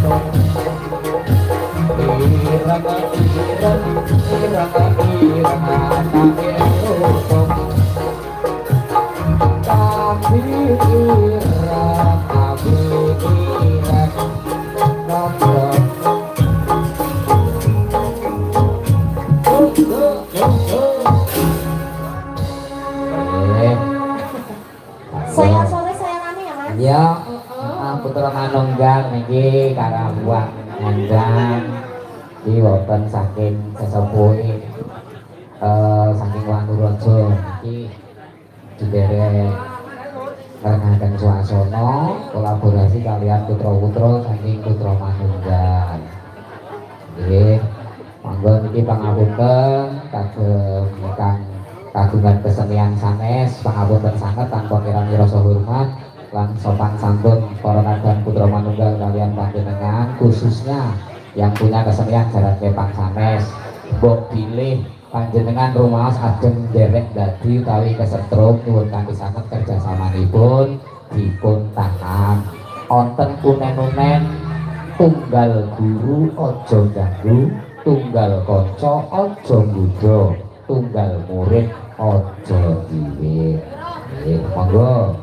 Saya sore saya rame ya mas. Ya, putra manunggal niki karabuan ngandang di wonten saking sesepuhe saking Wanuraja niki dederek ngrengaken swasana kolaborasi kalian putra-putra saking putra manunggal. Nggih, monggo niki pangapunten kagem ingkang kagungan kesenian sanes pangapunten sanget tanpa kirani rasa hormat lan sopan santun para nadam putra manunggal kalian panjenengan khususnya yang punya kesenian jaran kepang sanes mbok pilih panjenengan rumaos ajeng derek dadi utawi kesetrum nyuwun kanthi sanget kerjasamanipun dipun tahan wonten kunen-kunen tunggal guru aja ganggu tunggal kanca aja nggodha tunggal murid aja diwit. Monggo.